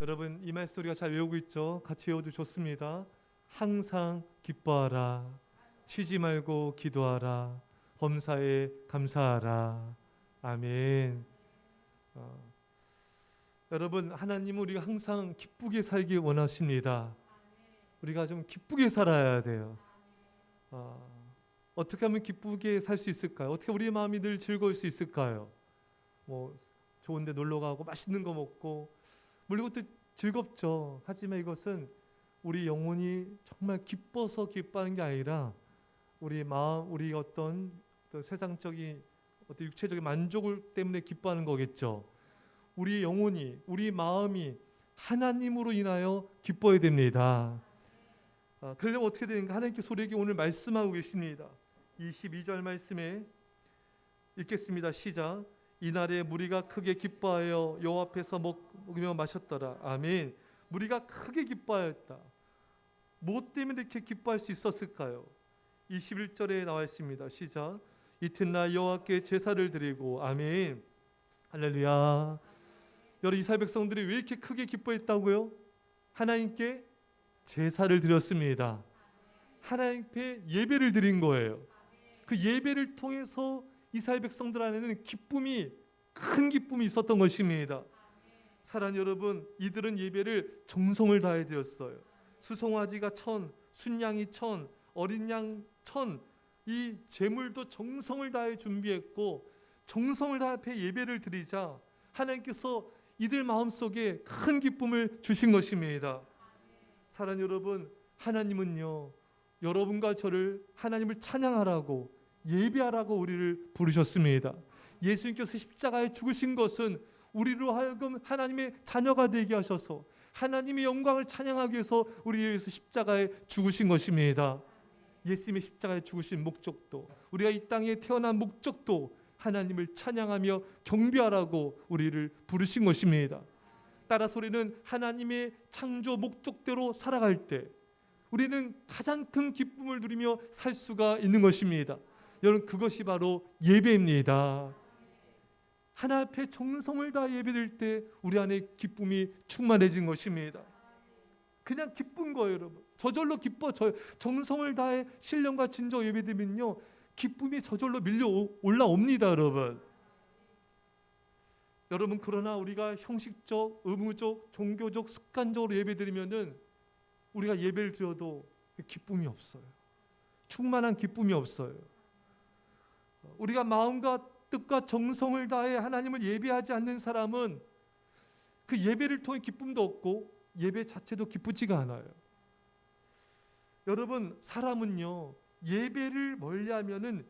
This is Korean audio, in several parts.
여러분 이 말씀 우리가 잘 외우고 있죠? 같이 외워도 좋습니다. 항상 기뻐하라. 쉬지 말고 기도하라. 범사에 감사하라. 아멘. 어, 여러분 하나님은 우리가 항상 기쁘게 살기 원하십니다. 우리가 좀 기쁘게 살아야 돼요. 어떻게 하면 기쁘게 살 수 있을까요? 어떻게 우리의 마음이 늘 즐거울 수 있을까요? 뭐 좋은데 놀러 가고 맛있는 거 먹고 물론 이것도 즐겁죠. 하지만 이것은 우리 영혼이 정말 기뻐서 기뻐하는 게 아니라 우리의 마음, 우리 어떤 세상적인 어떤 육체적인 만족을 때문에 기뻐하는 거겠죠. 우리의 영혼이, 우리 마음이 하나님으로 인하여 기뻐야 됩니다. 그러려면 어떻게 되는가? 하나님께서 우리에게 오늘 말씀하고 계십니다. 22절 말씀에 읽겠습니다. 시작. 이날에 무리가 크게 기뻐하여 여호와 앞에서 먹으며 마셨더라. 아멘. 무리가 크게 기뻐하였다. 무엇 때문에 이렇게 기뻐할 수 있었을까요? 21절에 나와 있습니다. 시작. 이튿날 여호와께 제사를 드리고 아멘. 할렐루야. 여러분 이스라엘 백성들이 왜 이렇게 크게 기뻐했다고요? 하나님께 제사를 드렸습니다. 하나님께 예배를 드린 거예요. 그 예배를 통해서 이스라엘 백성들 안에는 기쁨이, 큰 기쁨이 있었던 것입니다. 사랑하는 여러분, 이들은 예배를 정성을 다해 드렸어요. 수송아지가 1000, 순양이 1000, 어린 양 1000, 이 제물도 정성을 다해 준비했고 정성을 다해 예배를 드리자 하나님께서 이들 마음속에 큰 기쁨을 주신 것입니다. 사랑하는 여러분, 하나님은요, 여러분과 저를 하나님을 찬양하라고 예배하라고 우리를 부르셨습니다. 예수님께서 십자가에 죽으신 것은 우리로 하여금 하나님의 자녀가 되게 하셔서 하나님의 영광을 찬양하기 위해서 우리를 위해서 십자가에 죽으신 것입니다. 예수님의 십자가에 죽으신 목적도, 우리가 이 땅에 태어난 목적도 하나님을 찬양하며 경배하라고 우리를 부르신 것입니다. 따라서 우리는 하나님의 창조 목적대로 살아갈 때 우리는 가장 큰 기쁨을 누리며 살 수가 있는 것입니다. 여러분, 그것이 바로 예배입니다. 하나님 앞에 정성을 다해 예배드릴 때 우리 안에 기쁨이 충만해진 것입니다. 그냥 기쁜 거예요, 여러분. 저절로 기뻐. 정성을 다해 신령과 진정 예배드리면요, 기쁨이 저절로 밀려 올라옵니다, 여러분. 여러분, 그러나 우리가 형식적, 의무적, 종교적, 습관적으로 예배드리면은 우리가 예배를 드려도 기쁨이 없어요. 충만한 기쁨이 없어요. 우리가 마음과 뜻과 정성을 다해 하나님을 예배하지 않는 사람은 그 예배를 통해 기쁨도 없고 예배 자체도 기쁘지가 않아요. 여러분, 사람은요, 예배를 멀리하면은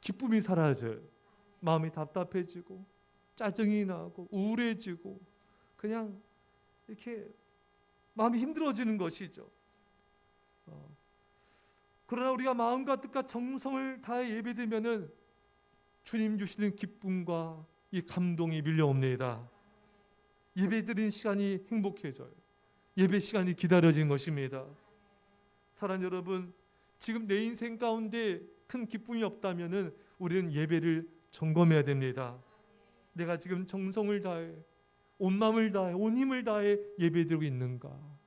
기쁨이 사라져요. 마음이 답답해지고 짜증이 나고 우울해지고 그냥 이렇게 마음이 힘들어지는 것이죠. 그러나 우리가 마음과 뜻과 정성을 다해 예배드리면은 주님 주시는 기쁨과 이 감동이 밀려옵니다. 예배드린 시간이 행복해져요. 예배 시간이 기다려진 것입니다. 사랑하는 여러분, 지금 내 인생 가운데 큰 기쁨이 없다면은 우리는 예배를 점검해야 됩니다. 내가 지금 정성을 다해, 온 마음을 다해, 온 힘을 다해 예배드리고 있는가?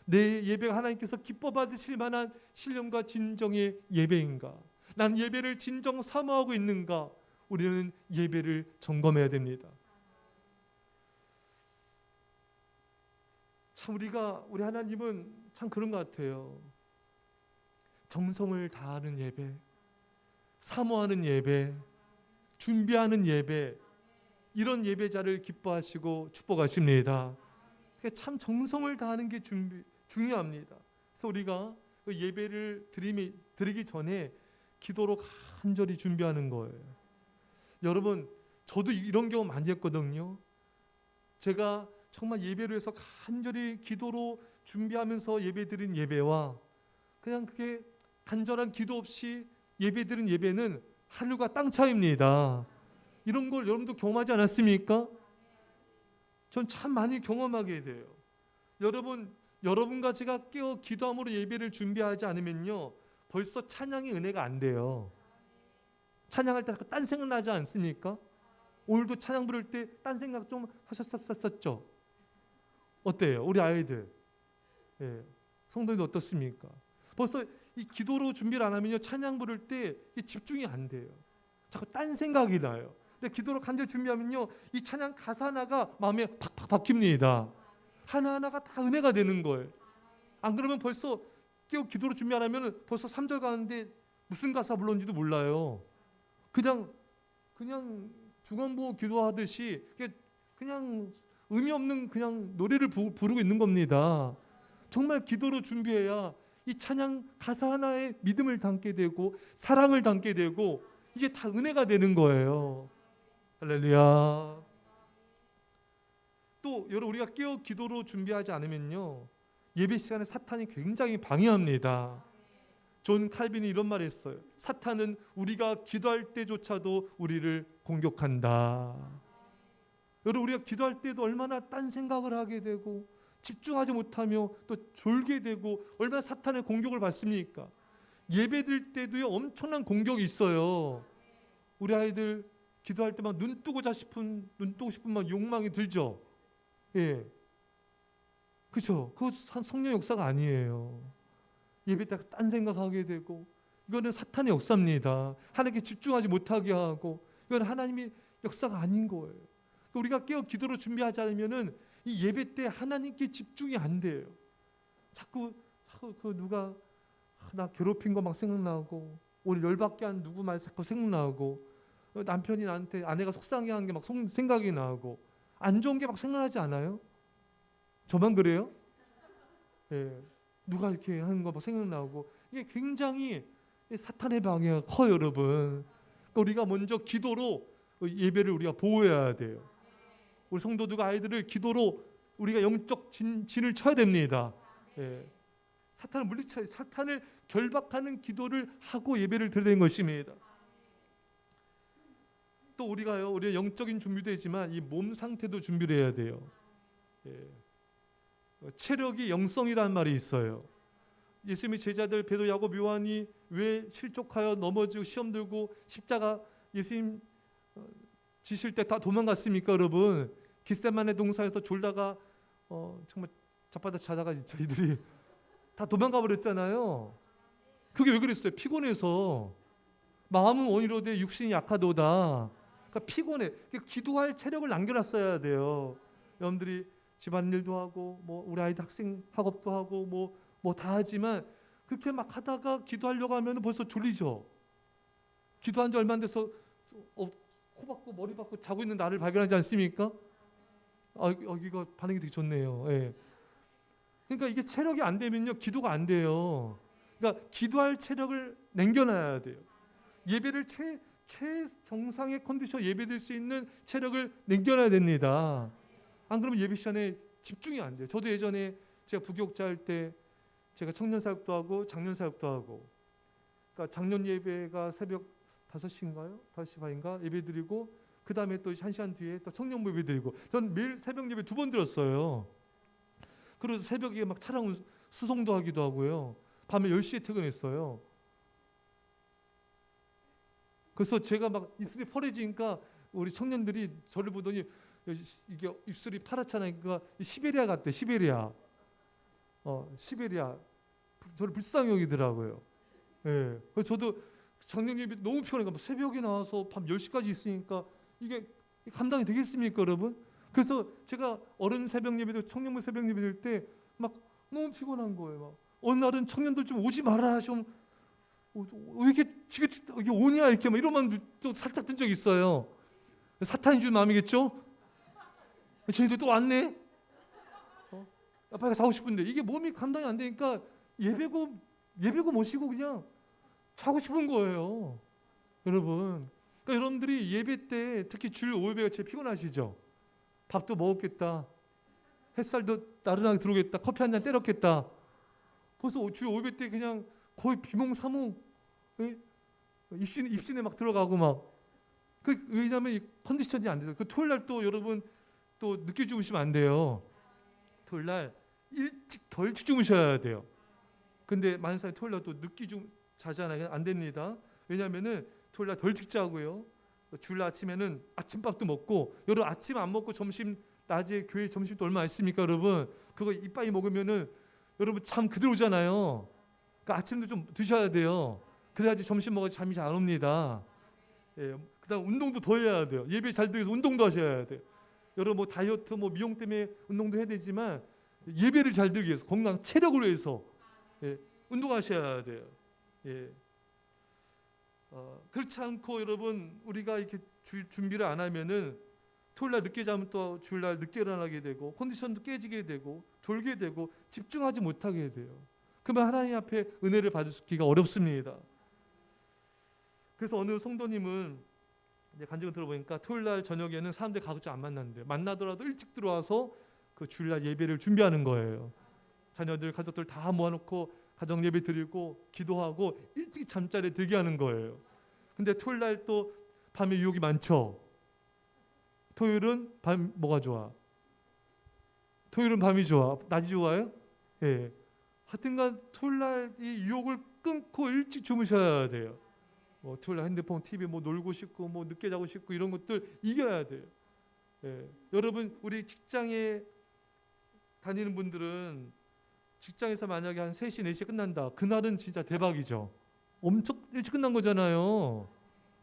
내 예배가 하나님께서 기뻐 받으실 만한 신령과 진정의 예배인가? 난 예배를 진정 사모하고 있는가? 우리는 예배를 점검해야 됩니다. 참 우리 하나님은 참 그런 것 같아요. 정성을 다하는 예배, 사모하는 예배, 준비하는 예배, 이런 예배자를 기뻐하시고 축복하십니다. 참 정성을 다하는 게 중요합니다. 그래서 우리가 그 예배를 드리기 전에 기도로 간절히 준비하는 거예요. 여러분, 저도 이런 경우 많이 했거든요. 제가 정말 예배를 해서 간절히 기도로 준비하면서 예배드린 예배와 그냥 그게 간절한 기도 없이 예배드린 예배는 하늘과 땅 차이입니다. 이런 걸 여러분도 경험하지 않았습니까? 전 참 많이 경험하게 돼요. 여러분과 제가 깨어 기도함으로 예배를 준비하지 않으면요, 벌써 찬양의 은혜가 안 돼요. 찬양할 때 딴 생각 나지 않습니까? 오늘도 찬양 부를 때 딴 생각 좀 하셨었죠? 어때요? 우리 아이들. 예. 성도님들 어떻습니까? 벌써 이 기도로 준비를 안 하면요, 찬양 부를 때 집중이 안 돼요. 자꾸 딴 생각이 나요. 근데 기도로 간절히 준비하면요, 이 찬양 가사 하나가 마음에 팍팍 박힙니다. 하나하나가 다 은혜가 되는 거예요. 안 그러면 벌써 기도로 준비 안 하면 벌써 3절 가는데 무슨 가사 불렀는지도 몰라요. 그냥 중언부 기도하듯이 그냥 의미 없는 그냥 노래를 부르고 있는 겁니다. 정말 기도로 준비해야 이 찬양 가사 하나에 믿음을 담게 되고 사랑을 담게 되고 이게 다 은혜가 되는 거예요. 할렐루야. 또 여러분, 우리가 깨어 기도로 준비하지 않으면요, 예배 시간에 사탄이 굉장히 방해합니다. 존 칼빈이 이런 말을 했어요. 사탄은 우리가 기도할 때조차도 우리를 공격한다. 여러분, 우리가 기도할 때도 얼마나 딴 생각을 하게 되고 집중하지 못하며 또 졸게 되고 얼마나 사탄의 공격을 받습니까? 예배드릴 때도요, 엄청난 공격이 있어요. 우리 아이들 기도할 때 막 눈 뜨고 싶은 막 욕망이 들죠. 예, 그렇죠. 그거 성령 역사가 아니에요. 예배 때 딴 생각하게 되고 이거는 사탄의 역사입니다. 하나님께 집중하지 못하게 하고 이건 하나님의 역사가 아닌 거예요. 우리가 깨어 기도로 준비하지 않으면은 이 예배 때 하나님께 집중이 안 돼요. 자꾸 그 누가 나 괴롭힌 거 막 생각나고 오늘 열받게 한 누구 말 자꾸 생각나고 남편이 나한테 아내가 속상해한 게 막 생각이 나고 안 좋은 게 막 생각나지 않아요? 저만 그래요? 예. 누가 이렇게 하는 거 막 생각나고 이게 굉장히 사탄의 방해가 커요, 여러분. 그러니까 우리가 먼저 기도로 예배를 우리가 보호해야 돼요. 우리 성도들과 아이들을 기도로 우리가 영적 진을 쳐야 됩니다. 예. 사탄을 물리쳐야, 사탄을 결박하는 기도를 하고 예배를 드려야 되는 것입니다. 또 우리가요, 우리의 영적인 준비도 되지만 이 몸 상태도 준비를 해야 돼요. 예. 체력이 영성이라는 말이 있어요. 예수님의 제자들 베드로, 야고보, 요한이 왜 실족하여 넘어지고 시험 들고 십자가 예수님 지실 때 다 도망갔습니까, 여러분? 겟세마네 동산에서 졸다가 정말 자빠다 자다가 저희들이 다 도망가 버렸잖아요. 그게 왜 그랬어요? 피곤해서. 마음은 원이로되 육신이 약하도다. 그러니까 피곤해. 기도할 체력을 남겨놨어야 돼요. 여러분들이 집안일도 하고 뭐 우리 아이들 학생 학업도 하고 뭐 다 하지만 그렇게 막 하다가 기도하려고 하면 벌써 졸리죠. 기도한 지 얼마 안 돼서 코 박고 머리 박고 자고 있는 나를 발견하지 않습니까? 이거 반응이 되게 좋네요. 예. 그러니까 이게 체력이 안 되면요, 기도가 안 돼요. 그러니까 기도할 체력을 남겨놔야 돼요. 예배를 최정상의 컨디션 예배될 수 있는 체력을 남겨놔야 됩니다. 안 그러면 예배 시간에 집중이 안 돼요. 저도 예전에 제가 부교육자 할 때 제가 청년 사역도 하고 작년 사역도 하고, 그러니까 작년 예배가 새벽 5시인가요? 5시 반인가 예배 드리고 그 다음에 또 1시간 뒤에 또 청년부 예배 드리고, 전 매일 새벽 예배 2번 드렸어요. 그래서 새벽에 막 차량 수송도 하기도 하고요. 밤에 10시에 퇴근했어요. 그래서 제가 막 입술이 펄해지니까 우리 청년들이 저를 보더니 이게 입술이 파랗잖아요. 그러니까 시베리아 같대, 시베리아. 시베리아. 저를 불쌍히 여기더라고요. 예. 그래서 저도 작년 예배 너무 피곤해가 새벽에 나와서 밤 10시까지 있으니까 이게 감당이 되겠습니까, 여러분? 그래서 제가 어른 새벽 예배도 청년부 새벽 예배 될 때 막 너무 피곤한 거예요. 막 어느 날은 청년들 좀 오지 마라, 좀 왜 이렇게 지긋지긋 이게 오냐 이렇게 막 이런 마음도 살짝 든 적이 있어요. 사탄이 준 마음이겠죠? 쟤네들 또 왔네. 아빠가 자고 싶은데 이게 몸이 감당이 안 되니까 예배고 모시고 그냥 자고 싶은 거예요, 여러분. 그러니까 여러분들이 예배 때 특히 주일 오예배가 제일 피곤하시죠? 밥도 먹었겠다, 햇살도 나른하게 들어오겠다, 커피 한 잔 때렸겠다. 벌써 주일 오예배 때 그냥 거의 비몽사몽, 입신에 막 들어가고 막. 왜냐하면 이 컨디션이 안 돼서. 그 토요일 날 또 여러분 또 늦게 주무시면 안 돼요. 토요일 날 더 일찍 주무셔야 돼요. 근데 만사에 토요일 날 또 늦게 자잖아요. 안 됩니다. 왜냐하면은 토요일 날 더 일찍 자고요. 주일 날 아침에는 아침밥도 먹고, 여러분 아침 안 먹고 점심 낮에 교회 점심도 얼마 안 있습니까, 여러분? 그거 이빠이 먹으면은 여러분 잠 그대로 오잖아요. 그러니까 아침도 좀 드셔야 돼요. 그래야지 점심 먹어서 잠이 잘 안 옵니다. 예, 그다음 운동도 더 해야 돼요. 예배 잘 드려서 운동도 하셔야 돼요. 여러분 뭐 다이어트, 뭐 미용 때문에 운동도 해야 되지만 예배를 잘 드리기 위해서 건강, 체력을 위해서 예, 운동하셔야 돼요. 예. 그렇지 않고 여러분 우리가 이렇게 준비를 안 하면은 토요일날 늦게 자면 또 주일날 늦게 일어나게 되고 컨디션도 깨지게 되고 졸게 되고 집중하지 못하게 돼요. 그러면 하나님 앞에 은혜를 받기가 어렵습니다. 그래서 어느 성도님은 이제 간증을 들어보니까 토요일날 저녁에는 사람들 가급적 안 만난대요. 만나더라도 일찍 들어와서 그 주일날 예배를 준비하는 거예요. 자녀들 가족들 다 모아놓고 가정 예배 드리고 기도하고 일찍 잠자리에 들게 하는 거예요. 근데 토요일날 또 밤에 유혹이 많죠. 토요일은 밤 뭐가 좋아? 토요일은 밤이 좋아? 낮이 좋아요? 예. 하여튼간 토요일날 이 유혹을 끊고 일찍 주무셔야 돼요. 뭐 토요일날 핸드폰, TV 뭐 놀고 싶고 뭐 늦게 자고 싶고 이런 것들 이겨야 돼요. 예. 여러분 우리 직장에 다니는 분들은 직장에서 만약에 한 3시, 4시에 끝난다. 그날은 진짜 대박이죠. 엄청 일찍 끝난 거잖아요.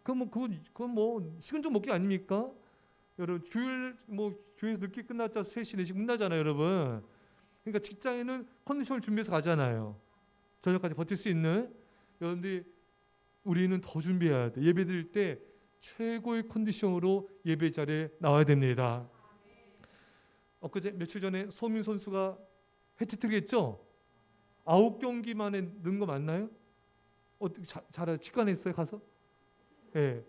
그건 뭐 식은 죽 먹기 아닙니까? 여러분 주일 뭐 교회에서 늦게 끝났자 3시, 4시 끝나잖아요, 여러분. 그러니까 직장에는 컨디션을 준비해서 가잖아요. 저녁까지 버틸 수 있는. 여러분들 우리는 더 준비해야 돼. 예배 드릴 때 최고의 컨디션으로 예배 자리에 나와야 됩니다. 엊그제 며칠 전에 소민 선수가 해트트릭 했죠? 9경기 만에 넣은 거 맞나요? 어떻게 잘해? 직관했어요 가서? 예.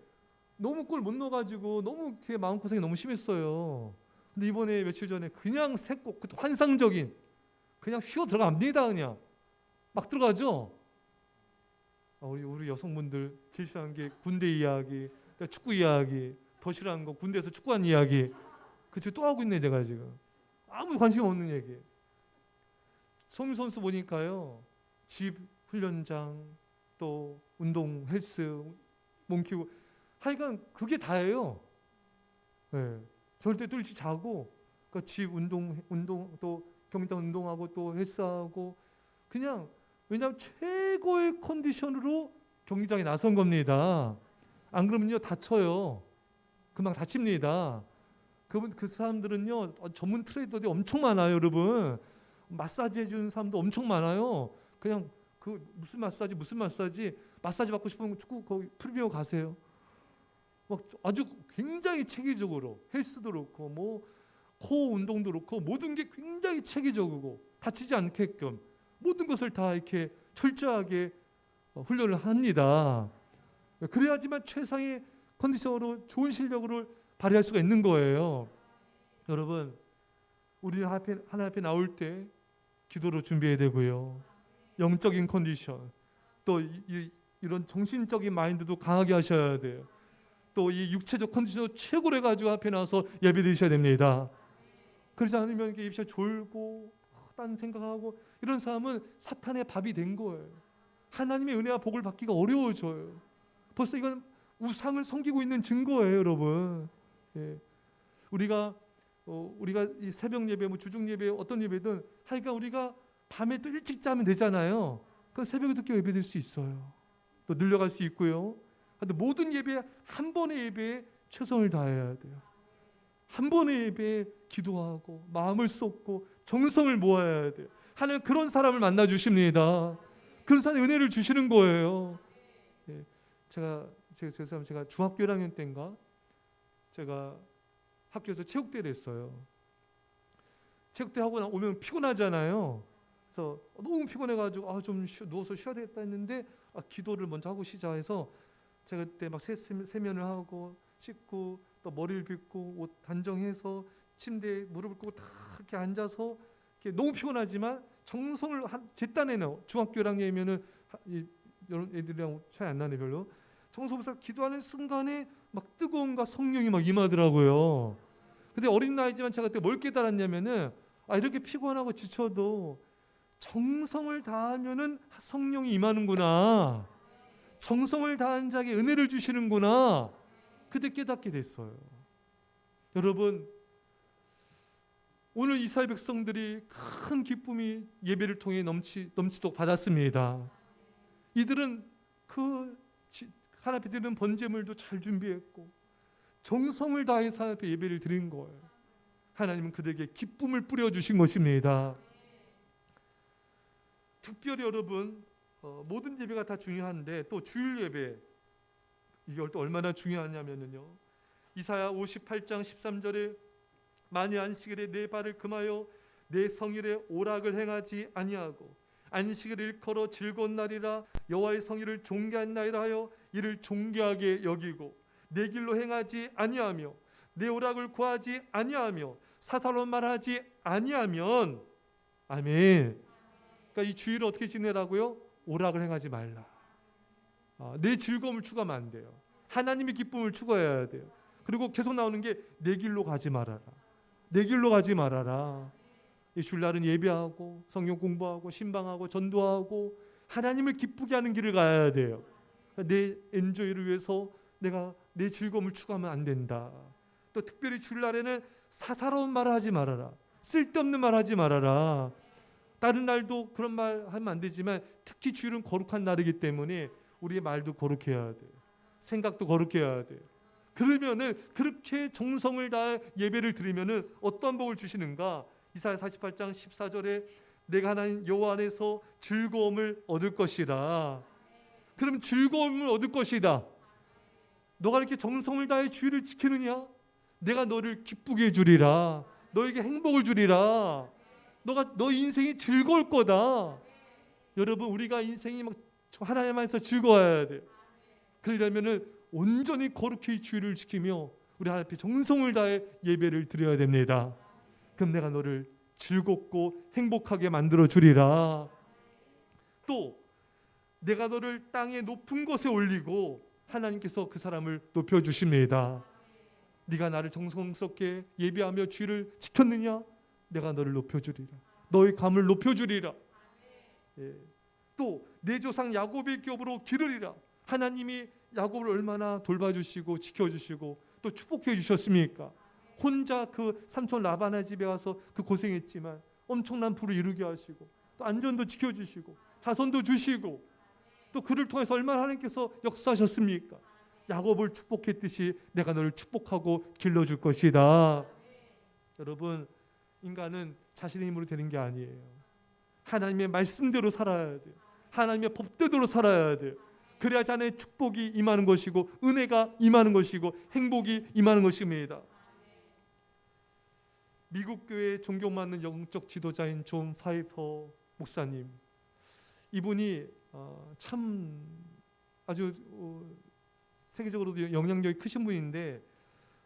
너무 골 못 넣어가지고 너무 마음고생이 너무 심했어요. 근데 이번에 며칠 전에 그냥 세 골, 환상적인 그냥 휘어 들어갑니다. 그냥 막 들어가죠. 우리 여성분들 제일 싫어하는 게 군대 이야기, 축구 이야기, 더 싫어하는 거 군대에서 축구한 이야기. 그치 또 하고 있네 제가 지금. 아무 관심 없는 얘기. 소민 선수 보니까요, 집 훈련장 또 운동 헬스 몸 키우고 하여간 그게 다예요. 네. 절대 또 일찍 자고 그러니까 집 운동 또 경장 운동하고 또 헬스하고 그냥 왜냐하면 최고의 컨디션으로 경기장에 나선 겁니다. 안 그러면요 다쳐요. 금방 다칩니다. 그 사람들은요 전문 트레이더들이 엄청 많아요, 여러분. 마사지 해주는 사람도 엄청 많아요. 그냥 그 무슨 마사지 받고 싶으면 축구 거기 프리미어 가세요. 막 아주 굉장히 체계적으로 헬스도 그렇고 뭐 코어 운동도 그렇고 모든 게 굉장히 체계적이고 다치지 않게끔 모든 것을 다 이렇게 철저하게 훈련을 합니다. 그래야지만 최상의 컨디션으로 좋은 실력으로 발휘할 수가 있는 거예요. 여러분, 우리는 하나님 앞에 나올 때 기도로 준비해야 되고요. 영적인 컨디션, 또 이런 정신적인 마인드도 강하게 하셔야 돼요. 또 이 육체적 컨디션을 최고로 해가지고 앞에 나와서 예배 드리셔야 됩니다. 그렇지 않으면 이게 입시에 졸고 딴 생각하고 이런 사람은 사탄의 밥이 된 거예요. 하나님의 은혜와 복을 받기가 어려워져요. 벌써 이건 우상을 섬기고 있는 증거예요, 여러분. 예. 우리가 이 새벽 예배, 뭐 주중 예배, 어떤 예배든 하여간 우리가 밤에 또 일찍 자면 되잖아요. 그럼 새벽에 늦게 예배 드릴 수 있어요. 또 늘려갈 수 있고요. 근데 모든 예배 한 번의 예배에 최선을 다해야 돼요. 한 번의 예배에 기도하고 마음을 쏟고 정성을 모아야 돼요. 하나님 그런 사람을 만나 주십니다. 그런 사람의 은혜를 주시는 거예요. 예. 제가 중학교 1학년 때인가 제가 학교에서 체육대회를 했어요. 체육대회 하고 오면 피곤하잖아요. 그래서 너무 피곤해가지고 좀 누워서 쉬어야 되겠다 했는데 기도를 먼저 하고 시작 해서 제가 그때 막 세면을 하고 씻고 또 머리를 빗고 옷 단정해서 침대에 무릎을 꿇고 다 이렇게 앉아서 이렇게 너무 피곤하지만 정성을 제 딴에는 중학교 1학년이면은 이런 애들이랑 차이 안 나네 별로. 정성을 기도하는 순간에 막 뜨거움과 성령이 막 임하더라고요. 근데 어린 나이지만 제가 그때 뭘 깨달았냐면은 이렇게 피곤하고 지쳐도 정성을 다하면은 성령이 임하는구나. 정성을 다한 자에게 은혜를 주시는구나. 그때 깨닫게 됐어요. 여러분, 오늘 이스라엘 백성들이 큰 기쁨이 예배를 통해 넘치도록 받았습니다. 이들은 하나님 앞에 드리는 번제물도 잘 준비했고 정성을 다해서 하나님 앞에 예배를 드린 거예요. 하나님은 그들에게 기쁨을 뿌려주신 것입니다. 특별히 여러분, 모든 예배가 다 중요한데 또 주일 예배, 이게 또 얼마나 중요하냐면요, 이사야 58장 13절에 만일 안식일에 내 발을 금하여 내 성일에 오락을 행하지 아니하고 안식일을 일컬어 즐거운 날이라 여호와의 성일을 존귀한 날이라 하여 이를 존귀하게 여기고 내 길로 행하지 아니하며 내 오락을 구하지 아니하며 사사로운 말하지 아니하면, 아멘. 그러니까 이 주일을 어떻게 지내라고요? 오락을 행하지 말라. 내 즐거움을 추구하면 안 돼요. 하나님의 기쁨을 추구해야 돼요. 그리고 계속 나오는 게 내 길로 가지 말아라. 내 길로 가지 말아라. 이 주일날은 예배하고 성경 공부하고 신방하고 전도하고 하나님을 기쁘게 하는 길을 가야 돼요. 내 엔조이를 위해서 내가 내 즐거움을 추구하면 안 된다. 또 특별히 주일날에는 사사로운 말을 하지 말아라. 쓸데없는 말 하지 말아라. 다른 날도 그런 말 하면 안 되지만 특히 주일은 거룩한 날이기 때문에 우리의 말도 거룩해야 돼요. 생각도 거룩해야 돼요. 그러면은 그렇게 정성을 다해 예배를 드리면은 어떤 복을 주시는가? 이사야 48장 14절에 내가 하나님 여호와 안에서 즐거움을 얻을 것이라. 그럼 즐거움을 얻을 것이다. 너가 이렇게 정성을 다해 주일을 지키느냐? 내가 너를 기쁘게 해주리라. 너에게 행복을 주리라. 너 인생이 즐거울 거다. 여러분, 우리가 인생이 막 하나님 안에서 즐거워야 돼요. 그러려면은 온전히 거룩히 주일을 지키며 우리 하나님 앞에 정성을 다해 예배를 드려야 됩니다. 그럼 내가 너를 즐겁고 행복하게 만들어 주리라. 또 내가 너를 땅의 높은 곳에 올리고 하나님께서 그 사람을 높여 주십니다. 네가 나를 정성스럽게 예배하며 주일을 지켰느냐? 내가 너를 높여 주리라. 너의 감을 높여 주리라. 또 내 조상 야곱의 기업으로 기르리라. 하나님이 야곱을 얼마나 돌봐주시고 지켜주시고 또 축복해 주셨습니까? 혼자 그 삼촌 라반의 집에 가서 그 고생했지만 엄청난 부를 이루게 하시고 또 안전도 지켜주시고 자손도 주시고 또 그를 통해서 얼마나 하나님께서 역사하셨습니까? 야곱을 축복했듯이 내가 너를 축복하고 길러줄 것이다. 여러분, 인간은 자신의 힘으로 되는 게 아니에요. 하나님의 말씀대로 살아야 돼요. 하나님의 법대로 살아야 돼요. 그래야 자네의 축복이 임하는 것이고 은혜가 임하는 것이고 행복이 임하는 것입니다. 미국 교회의 존경받는 영적 지도자인 존 파이퍼 목사님, 이분이 참 아주 세계적으로도 영향력이 크신 분인데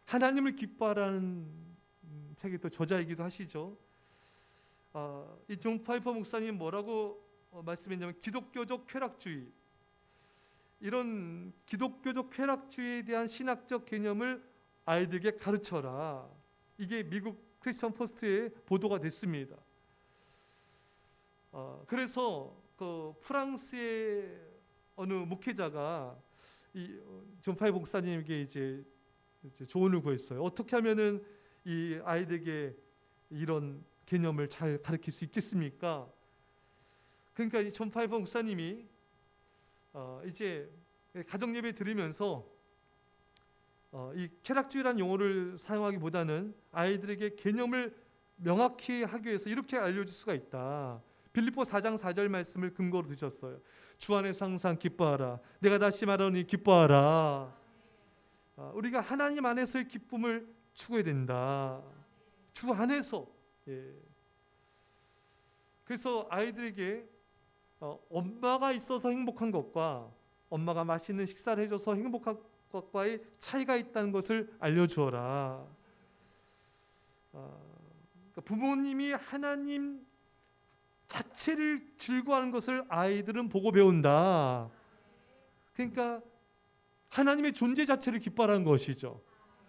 하나님을 기뻐하라는 책의 또 저자이기도 하시죠. 이 존 파이퍼 목사님 뭐라고 말씀했냐면 기독교적 쾌락주의, 이런 기독교적 쾌락주의에 대한 신학적 개념을 아이들에게 가르쳐라. 이게 미국 크리스천 포스트에 보도가 됐습니다. 그래서 그 프랑스의 어느 목회자가 이 존 파이퍼 목사님에게 이제 조언을 구했어요. 어떻게 하면은 이 아이들에게 이런 개념을 잘 가르칠 수 있겠습니까? 그러니까 이 존 파이퍼 목사님이 이제 가정 예배 드리면서 이 쾌락주의라는 용어를 사용하기보다는 아이들에게 개념을 명확히 하기 위해서 이렇게 알려줄 수가 있다. 빌립보 4장 4절 말씀을 근거로 드셨어요. 주 안에서 항상 기뻐하라. 내가 다시 말하노니 기뻐하라. 우리가 하나님 안에서의 기쁨을 추구해야 된다. 주 안에서. 그래서 아이들에게 엄마가 있어서 행복한 것과 엄마가 맛있는 식사를 해줘서 행복한 것과의 차이가 있다는 것을 알려주어라. 그러니까 부모님이 하나님 자체를 즐거워하는 것을 아이들은 보고 배운다. 그러니까 하나님의 존재 자체를 기뻐하는 것이죠.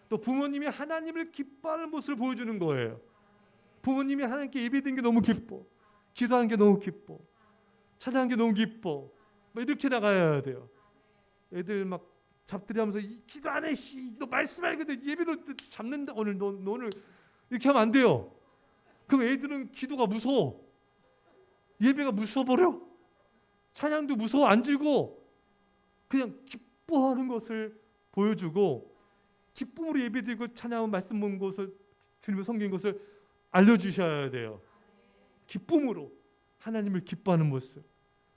또 부모님이 하나님을 기뻐하는 모습을 보여주는 거예요. 부모님이 하나님께 예배드리는 게 너무 기뻐, 기도하는 게 너무 기뻐, 찬양하는 게 너무 기뻐, 뭐 이렇게 나가야 돼요. 애들 막 잡들이하면서 기도 안 해, 너 말씀 알거든, 예배도 잡는다, 오늘 너 오늘 이렇게 하면 안 돼요. 그럼 애들은 기도가 무서워. 예배가 무서워버려. 찬양도 무서워, 안 즐거워. 그냥 기뻐하는 것을 보여주고 기쁨으로 예배드리고 찬양하고 말씀 본 것을 주님을 섬긴 것을 알려주셔야 돼요. 기쁨으로 하나님을 기뻐하는 모습,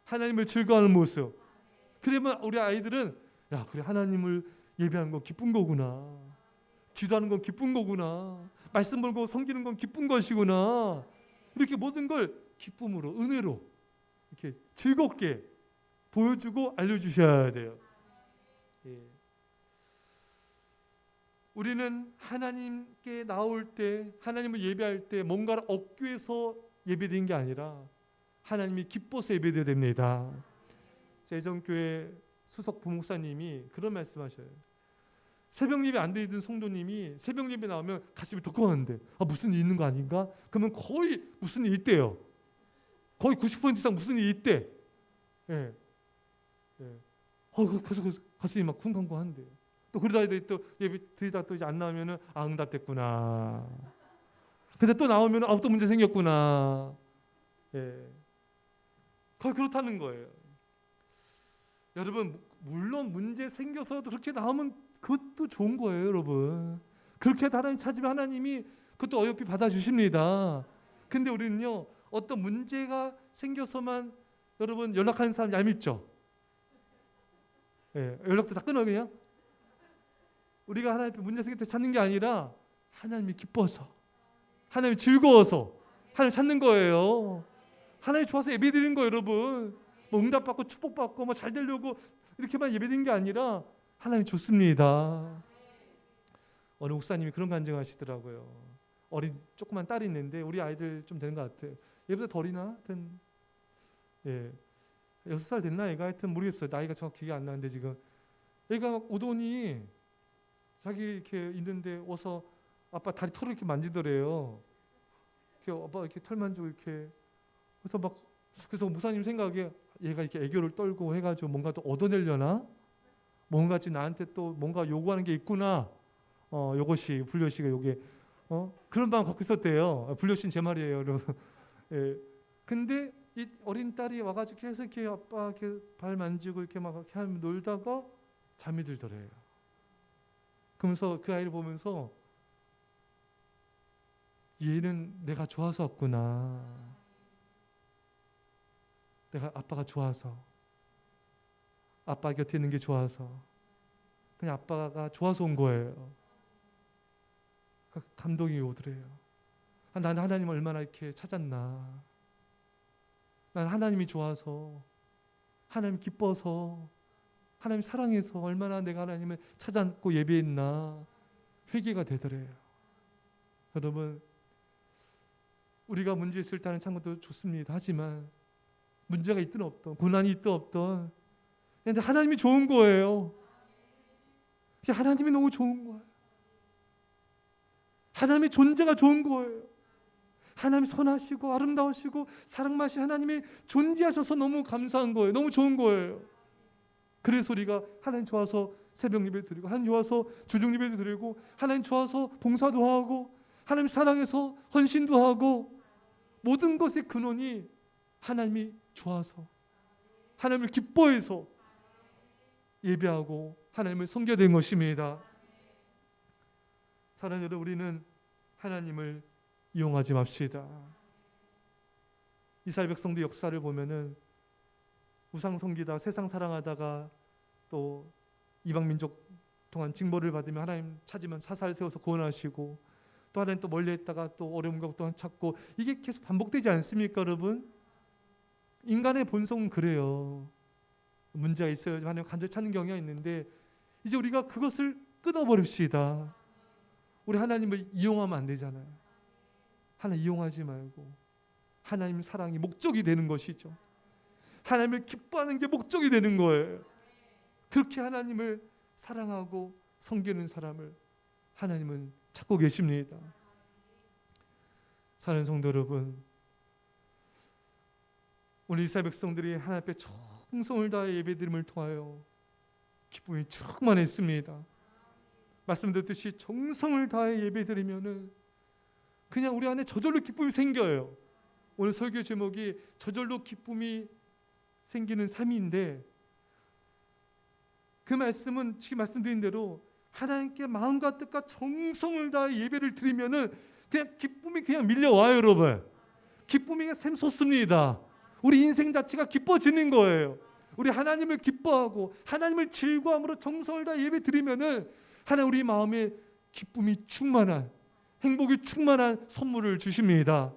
하나님을 즐거워하는 모습. 그러면 우리 아이들은 야, 그래, 하나님을 예배하는 건 기쁜 거구나. 기도하는 건 기쁜 거구나. 말씀 보고 섬기는 건 기쁜 것이구나. 이렇게 모든 걸 기쁨으로, 은혜로 이렇게 즐겁게 보여주고 알려주셔야 돼요. 예. 우리는 하나님께 나올 때, 하나님을 예배할 때 뭔가를 얻기 위해서 예배드린 게 아니라 하나님이 기뻐서 예배드려야 됩니다. 예전교회 수석 부목사님이 그런 말씀하셔요. 새벽 예배 안 드리던 성도님이 새벽 예배 나오면 가슴이 덕하는데 무슨 일 있는 거 아닌가? 그러면 거의 무슨 일 있대요. 거의 90% 이상 무슨 일 있대. 예. 예. 그래서 가슴이 막 쿵쾅쿵한대요. 또 그러다 또 예배 드리다 또 이제 안 나오면은 응답됐구나. 근데 또 나오면은 또 문제 생겼구나. 예. 거의 그렇다는 거예요. 여러분, 물론 문제 생겨서도 그렇게 나오면 그것도 좋은 거예요, 여러분. 그렇게 하나님 찾으면 하나님이 그것도 어여삐 받아주십니다. 근데 우리는요, 어떤 문제가 생겨서만 여러분 연락하는 사람 얄밉죠? 예, 연락도 다 끊어 그냥. 우리가 하나님 앞에 문제 생길 때 찾는 게 아니라 하나님이 기뻐서, 하나님이 즐거워서 하나님 찾는 거예요. 하나님이 좋아서 예배드리는 거예요, 여러분. 뭐 응답받고 축복받고 뭐 잘 되려고 이렇게만 예배드리는 게 아니라 하나님 좋습니다. 어느 목사님이 그런 간증하시더라고요. 어린 조그만 딸이 있는데 우리 아이들 좀 되는 것 같아요. 얘보다 더 어리나? 하여튼 6살 됐나 얘가? 하여튼 모르겠어요. 나이가 정확히 기억이 안 나는데 지금 얘가 막 오더니 자기 이렇게 있는데 와서 아빠 다리 털을 이렇게 만지더래요. 이렇게 아빠 이렇게 털 만지고 이렇게 그래서 목사님 생각에 얘가 이렇게 애교를 떨고 해가지고 뭔가 또 얻어내려나? 뭔가 지금 나한테 또 뭔가 요구하는 게 있구나. 요것이 불려시가 요게 그런 마음 갖고 있었대요. 불려신 제 말이에요, 여러분. 예. 근데 이 어린 딸이 와가지고 계속 이렇게 아빠 이렇게 발 만지고 이렇게 막 이렇게 하면 놀다가 잠이 들더래요. 그러면서 그 아이를 보면서 얘는 내가 좋아서 왔구나. 내가 아빠가 좋아서, 아빠 곁에 있는 게 좋아서, 그냥 아빠가 좋아서 온 거예요. 감동이 오더래요. 나는 하나님을 얼마나 이렇게 찾았나. 난 하나님이 좋아서, 하나님 기뻐서, 하나님 사랑해서 얼마나 내가 하나님을 찾았고 예배했나. 회개가 되더래요. 여러분, 우리가 문제 있을 때는 참 것도 좋습니다. 하지만 문제가 있든 없든, 고난이 있든 없든, 근데 하나님이 좋은 거예요. 하나님이 너무 좋은 거예요. 하나님의 존재가 좋은 거예요. 하나님이 선하시고 아름다우시고 사랑마시 하나님이 존재하셔서 너무 감사한 거예요. 너무 좋은 거예요. 그래서 우리가 하나님 좋아서 새벽 예배 드리고, 하나님 좋아서 주중 예배도 드리고, 하나님 좋아서 봉사도 하고, 하나님 사랑해서 헌신도 하고, 모든 것의 근원이 하나님이 좋아서, 하나님을 기뻐해서 예배하고 하나님을 섬겨야 된 것입니다. 사랑하는 여러분, 우리는 하나님을 이용하지 맙시다. 이스라엘 백성들 역사를 보면은 우상 섬기다 세상 사랑하다가 또 이방 민족 동안 징벌을 받으면 하나님 찾으면 사살 세워서 구원하시고, 또 하나님 또 멀리 했다가 또 어려운 것 또한 찾고, 이게 계속 반복되지 않습니까, 여러분? 인간의 본성은 그래요. 문제가 있어야 하나님 간절히 찾는 경향이 있는데, 이제 우리가 그것을 끊어버립시다. 우리 하나님을 이용하면 안 되잖아요. 하나님 이용하지 말고 하나님 사랑이 목적이 되는 것이죠. 하나님을 기뻐하는 게 목적이 되는 거예요. 그렇게 하나님을 사랑하고 섬기는 사람을 하나님은 찾고 계십니다. 사랑하는 성도 여러분, 우리 이스라엘 백성들이 하나님 앞에 정성을 다해 예배드림을 통하여 기쁨이 충만했습니다. 말씀드렸듯이 정성을 다해 예배드리면은 그냥 우리 안에 저절로 기쁨이 생겨요. 오늘 설교 제목이 저절로 기쁨이 생기는 삶인데, 그 말씀은 지금 말씀드린 대로 하나님께 마음과 뜻과 정성을 다해 예배를 드리면은 그냥 기쁨이 그냥 밀려와요. 여러분, 기쁨이 그냥 샘솟습니다. 우리 인생 자체가 기뻐지는 거예요. 우리 하나님을 기뻐하고 하나님을 즐거움으로 정성을 다해 예배 드리면은 하나님 우리 마음에 기쁨이 충만한, 행복이 충만한 선물을 주십니다.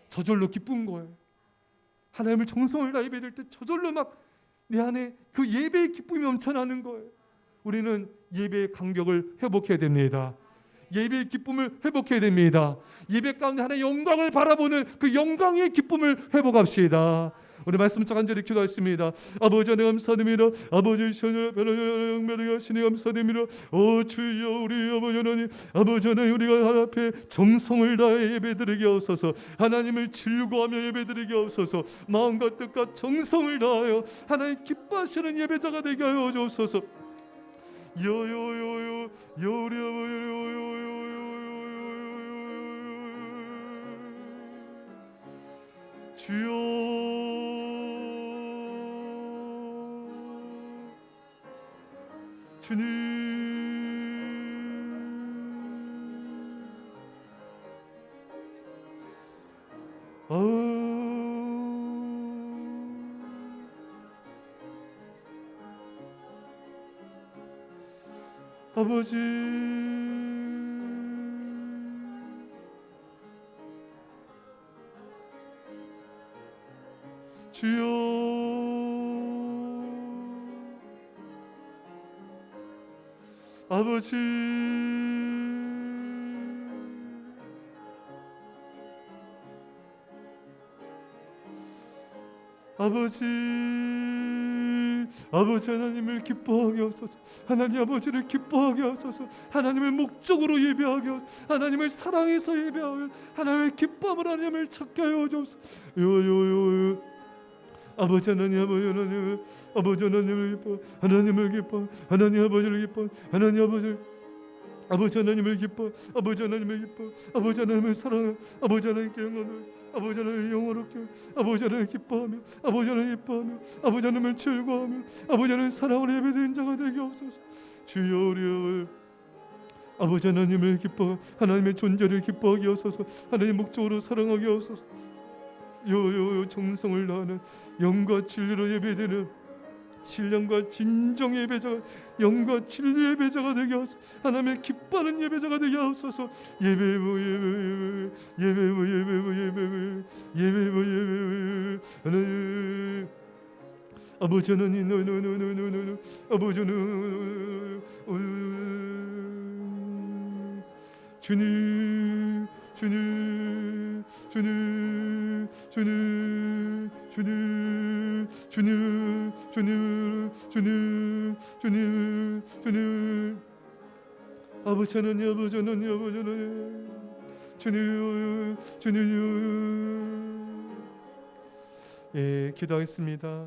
저절로 기쁜 거예요. 하나님을 정성을 다해 예배 드릴 때 저절로 막 내 안에 그 예배의 기쁨이 넘쳐나는 거예요. 우리는 예배의 간격을 회복해야 됩니다. 예배의 기쁨을 회복해야 됩니다. 예배 가운데 하나님의 영광을 바라보는 그 영광의 기쁨을 회복합시다. 오늘 말씀 간절히 기도하겠습니다. 아버지 하나님 감사드립니다. 아버지 시원을 변호하시니 감사드립니다. 오 주여, 우리 아버지 하나님, 아버지 하나님, 우리가 하나님 앞에 정성을 다해 예배드리게 하옵소서. 하나님을 즐거워하며 예배드리게 하옵소서. 마음과 뜻과 정성을 다하여 하나님 기뻐하시는 예배자가 되게 하여 주옵소서. 요요요요 요리 아버지 주여, 주님, 아버지, 주여, 아버지, 아버지, 아버지 하나님을 기뻐하게 하소서. 하나님 아버지를 기뻐하게 하소서. 하나님을 목적으로 예배하게 하소서. 하나님을 사랑해서 예배하게, 하나님을 기뻐함을, 하나님을 찾게 하여 주옵소서. 요요요 아버지 하나님, 아버지 하나님, 아버지 하나님을 기뻐, 하나님을 기뻐, 하나님 아버지를 기뻐, 하나님 아버지를, 아버지 하나님을 기뻐, 아버지 하나님을 기뻐, 아버지 하나님을 사랑해, 아버지 하나님께 영원을, 아버지 하나님을 영원롭게, 아버지 하나님을 기뻐하며, 아버지 하나님을 기뻐하며, 아버지 하나님을 즐거워하며, 아버지 하나님을 사랑으로 예배드리는 자가 되게 하옵소서. 주여, 우리 아버지 하나님을 기뻐, 하나님의 존재를 기뻐하게 하옵소서. 하나님 목적으로 사랑하게 하옵소서. 요요요 정성을 다하는 영과 진리로 예배드리는 신령과 진정 예배자가, 영과 진리 예배자가 되게 하소서. 하나님의 기뻐하는 예배자가 되게 하소서. 예배부 예배부 예배부 예배부 예배부 예배부 하나님 아버지 하나님, 노노노노노노 아버지 하나님, 주님, 주님, 주님, 주님, 주님, 주님, 주님, 주님, 주님, 주님, 아버지 하나님, 아버지 하나님, 아버지 하나님, 주님, 주님. 예, 기도하겠습니다.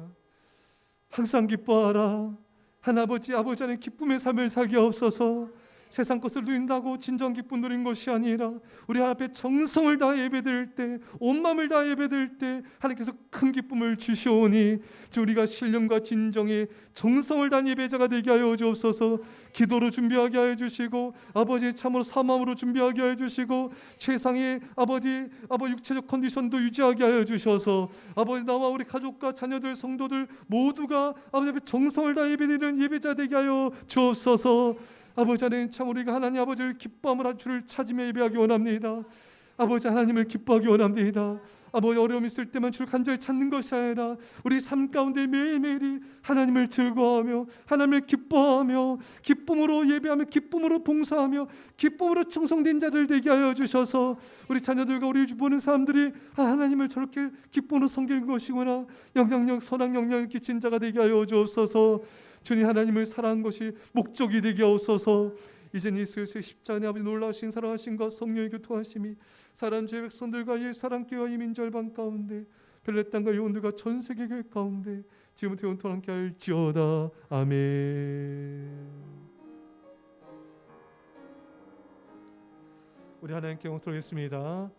항상 기뻐하라. 하나아버지, 아버지 안에 기쁨의 삶을 살게 하옵소서. 세상 것을 누린다고 진정 기쁨 누린 것이 아니라 우리 앞에 정성을 다해 예배드릴 때, 온 마음을 다해 예배드릴 때 하나님께서 큰 기쁨을 주시오니 주 우리가 신령과 진정의 정성을 다한 예배자가 되게 하여 주옵소서. 기도로 준비하게 하여 주시고, 아버지 참으로 사마음으로 준비하게 하여 주시고, 최상의 아버지 육체적 컨디션도 유지하게 하여 주셔서 아버지 나와 우리 가족과 자녀들, 성도들 모두가 아버지 앞에 정성을 다해 예배드리는 예배자 되게 하여 주옵소서. 아버지 하나님, 참 우리가 하나님 아버지를 기뻐함을 주를 찾으며 예배하기 원합니다. 아버지 하나님을 기뻐하기 원합니다. 아버지 어려움 있을 때만 주를 간절히 찾는 것이 아니라 우리 삶 가운데 매일매일이 하나님을 즐거워하며 하나님을 기뻐하며 기쁨으로 예배하며 기쁨으로 봉사하며 기쁨으로 충성된 자들 되게 하여 주셔서 우리 자녀들과 우리 보는 사람들이 하나님을 저렇게 기쁨으로 섬기는 것이구나, 영향력, 선한 영향을 끼친 자가 되게 하여 주옵소서. 주님, 하나님을 사랑한 것이 목적이 되게 하옵소서. 이제 예수의 십자가의 아버지 놀라우신 사랑하심과 성령의 교통하심이 사랑하는 주의 백성들과 옛사랑교회와 이민절반 가운데 벨렛 땅과 요원들과 전 세계 교회 가운데 지금부터 영원토록 함께 할지어다. 아멘. 우리 하나님께 영광 돌리겠습니다.